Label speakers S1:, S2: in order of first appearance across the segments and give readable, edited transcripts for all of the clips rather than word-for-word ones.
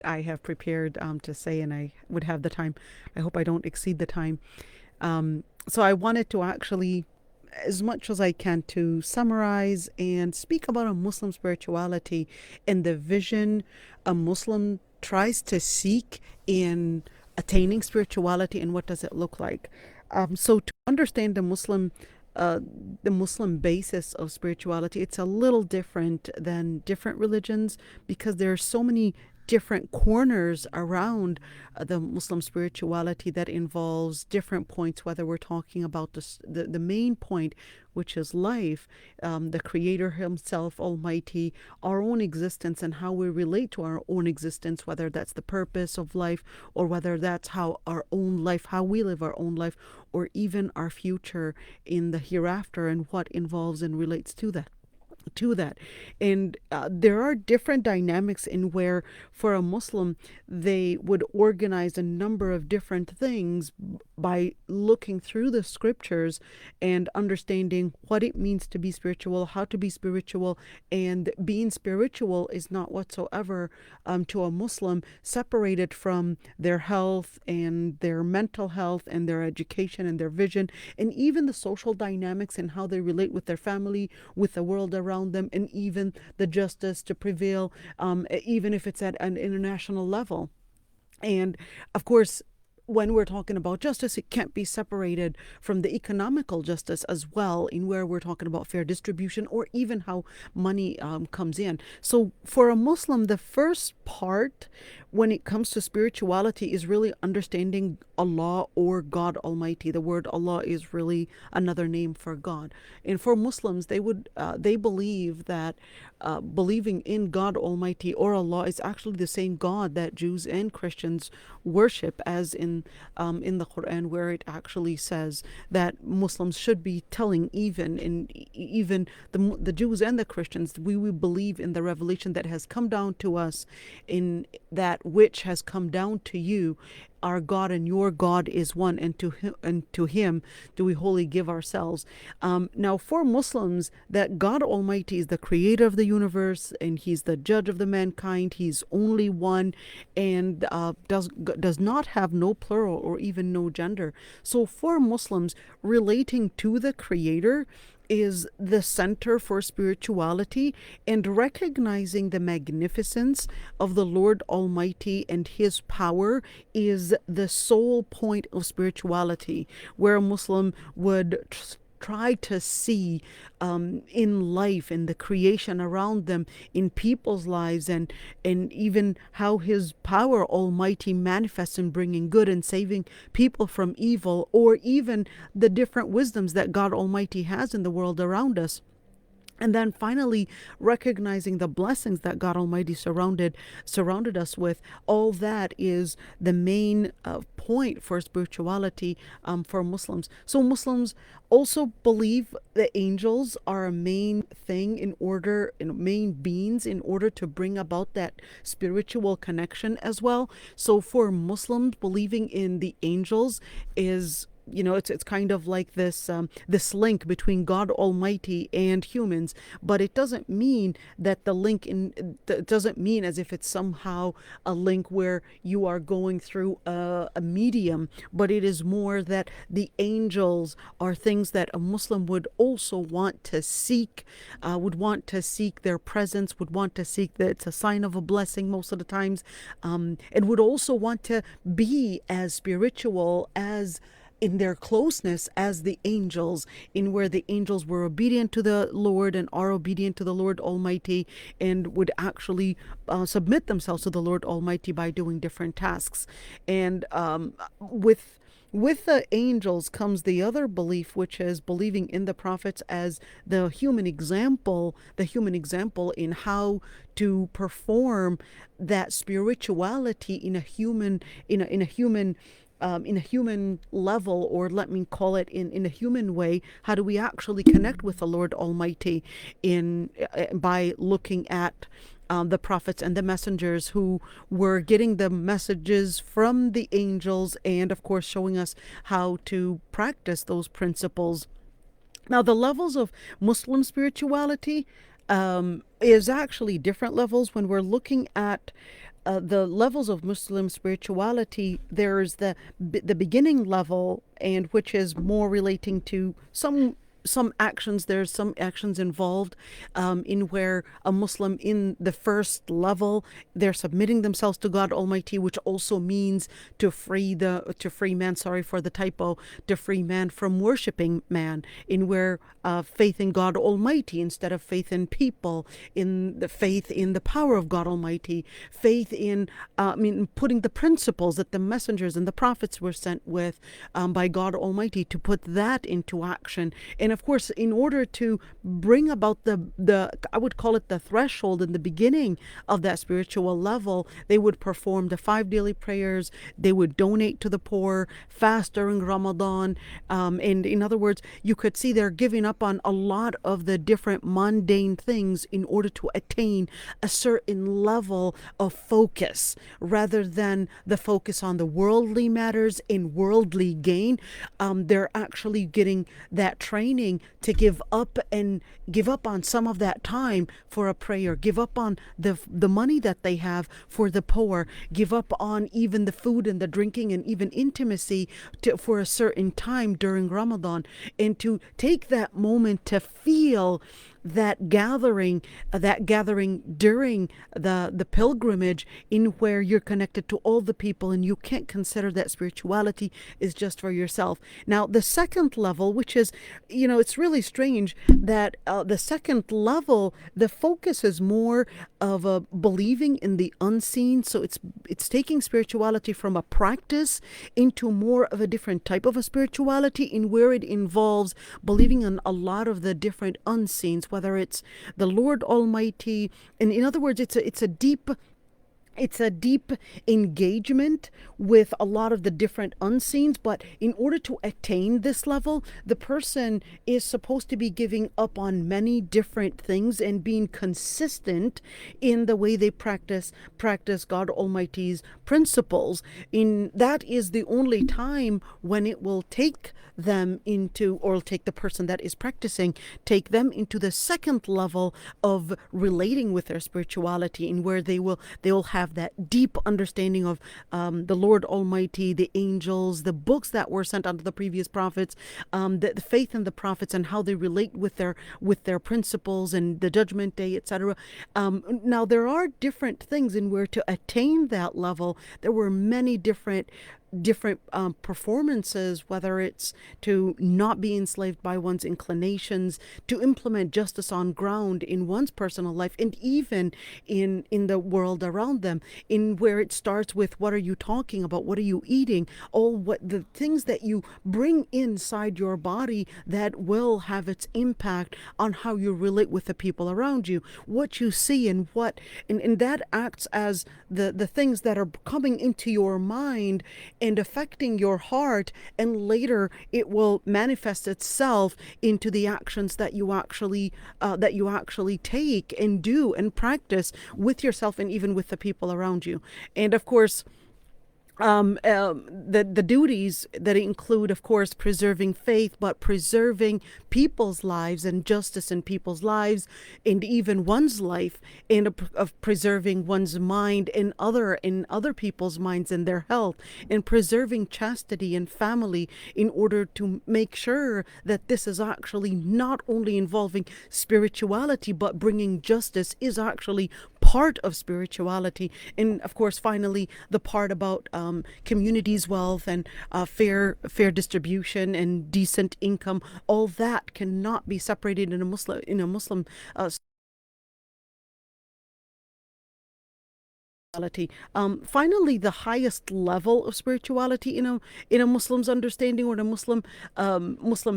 S1: I have prepared to say, and I would have the time. I hope I don't exceed the time. So I wanted to actually, as much as I can, to summarize and speak about a Muslim spirituality and the vision a Muslim tries to seek in attaining spirituality and what does it look like. So to understand uh, the Muslim basis of spirituality, it's a little different than different religions because there are so many different corners around the Muslim spirituality that involves different points, whether we're talking about the main point, which is life, the Creator Himself, Almighty, our own existence, and how we relate to our own existence, whether that's the purpose of life or whether that's how our own life, how we live our own life, or even our future in the hereafter and what involves and relates to that. And there are different dynamics in where for a Muslim they would organize a number of different things by looking through the scriptures and understanding what it means to be spiritual, how to be spiritual. And being spiritual is not whatsoever to a Muslim separated from their health and their mental health and their education and their vision, and even the social dynamics and how they relate with their family, with the world around them, and even the justice to prevail, even if it's at an international level. And of course, when we're talking about justice, it can't be separated from the economical justice as well, in where we're talking about fair distribution or even how money comes in. So, for a Muslim, the first part when it comes to spirituality is really understanding Allah or God Almighty. The word Allah is really another name for God. And for Muslims, they believe that believing in God Almighty or Allah is actually the same God that Jews and Christians worship, as in the Quran, where it actually says that Muslims should be telling even the Jews and the Christians, we believe in the revelation that has come down to us, in that which has come down to you. Our God and your God is one, and to Him do we wholly give ourselves. Now, for Muslims, that God Almighty is the creator of the universe and He's the judge of the mankind. He's only one, and does not have no plural or even no gender. So, for Muslims, relating to the Creator is the center for spirituality, and recognizing the magnificence of the Lord Almighty and His power is the sole point of spirituality, where a Muslim would try to see in life, in the creation around them, in people's lives, and even how His power Almighty manifests in bringing good and saving people from evil, or even the different wisdoms that God Almighty has in the world around us. And then finally, recognizing the blessings that God Almighty surrounded us with. All that is the main point for spirituality for Muslims. So Muslims also believe the angels are a main thing, main beings in order to bring about that spiritual connection as well. So for Muslims, believing in the angels is, it's kind of like this link between God Almighty and humans, but it doesn't mean that it doesn't mean as if it's somehow a link where you are going through a medium, but it is more that the angels are things that a Muslim would also want to seek, their presence, would want to seek that it's a sign of a blessing most of the times, and would also want to be as spiritual as in their closeness as the angels, in where the angels were obedient to the Lord and are obedient to the Lord Almighty, and would actually submit themselves to the Lord Almighty by doing different tasks. And with the angels comes the other belief, which is believing in the prophets as the human example in how to perform that spirituality in a human level, or let me call it in a human way. How do we actually connect with the Lord Almighty by looking at the prophets and the messengers who were getting the messages from the angels, and of course showing us how to practice those principles. Now, the levels of Muslim spirituality is actually different levels when we're looking at the levels of Muslim spirituality, there's the beginning level, and which is more relating to some actions. There's some actions involved in where a Muslim in the first level, they're submitting themselves to God Almighty, which also means to free man. Sorry for the typo. To free man from worshiping man, in where faith in God Almighty instead of faith in people, in the faith in the power of God Almighty, faith in putting the principles that the messengers and the prophets were sent with by God Almighty, to put that into action. And of course, in order to bring about the I would call it the threshold in the beginning of that spiritual level, they would perform the 5 daily prayers. They would donate to the poor, fast during Ramadan, and in other words, you could see they're giving up on a lot of the different mundane things in order to attain a certain level of focus, rather than the focus on the worldly matters in worldly gain. They're actually getting that training to give up on some of that time for a prayer, give up on the money that they have for the poor, give up on even the food and the drinking and even intimacy for a certain time during Ramadan, and to take that moment to feel that gathering during the pilgrimage, in where you're connected to all the people, and you can't consider that spirituality is just for yourself. Now, the second level, which is, it's really strange that the second level, the focus is more of a believing in the unseen. So it's taking spirituality from a practice into more of a different type of a spirituality, in where it involves believing in a lot of the different unseens, whether it's the Lord Almighty. And in other words, it's a deep engagement with a lot of the different unseens. But in order to attain this level, the person is supposed to be giving up on many different things and being consistent in the way they practice God Almighty's principles. In that is the only time when it will take them into, or take the person that is practicing, take them into the second level of relating with their spirituality, in where they will have that deep understanding of the Lord Almighty, the angels, the books that were sent unto the previous prophets, the faith in the prophets, and how they relate with their principles and the judgment day, etc. Now, there are different things in where to attain that level. There were many different performances, whether it's to not be enslaved by one's inclinations, to implement justice on ground in one's personal life, and even in the world around them, in where it starts with, what are you talking about, what are you eating, all what the things that you bring inside your body that will have its impact on how you relate with the people around you, what you see, and that acts as the things that are coming into your mind and affecting your heart, and later it will manifest itself into the actions that you actually take and do and practice with yourself, and even with the people around you. And of course, the duties that include, of course, preserving faith, but preserving people's lives and justice in people's lives, and even one's life, and of preserving one's mind in other people's minds and their health, and preserving chastity and family, in order to make sure that this is actually not only involving spirituality, but bringing justice is actually part of spirituality. And of course, finally, the part about communities' wealth and fair distribution and decent income, all that cannot be separated in a Muslim spirituality. Finally, the highest level of spirituality in a Muslim's understanding, or in a Muslim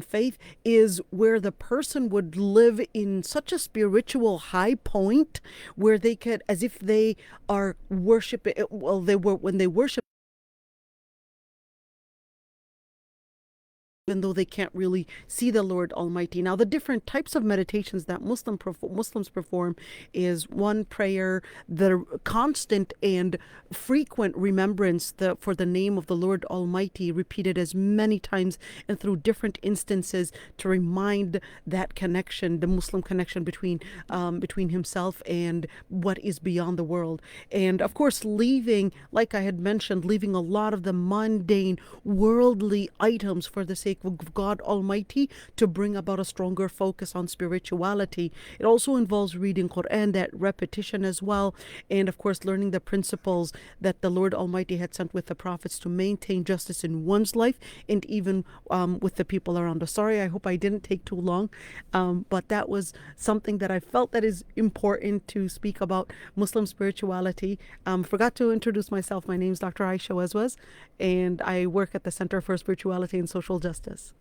S1: faith, is where the person would live in such a spiritual high point, where they could, as if they are worshiping. Well, when they worship even though they can't really see the Lord Almighty. Now, the different types of meditations that Muslims perform is one, prayer, the constant and frequent remembrance for the name of the Lord Almighty, repeated as many times and through different instances to remind that connection, the Muslim connection between himself and what is beyond the world. And of course, like I had mentioned, leaving a lot of the mundane, worldly items for the sake of God Almighty to bring about a stronger focus on spirituality. It also involves reading Quran, that repetition as well, and of course learning the principles that the Lord Almighty had sent with the prophets to maintain justice in one's life and even with the people around us. Sorry, I hope I didn't take too long, but that was something that I felt that is important to speak about Muslim spirituality. Forgot to introduce myself. My name is Dr. Aysha Wazwaz, and I work at the Center for Spirituality and Social Justice.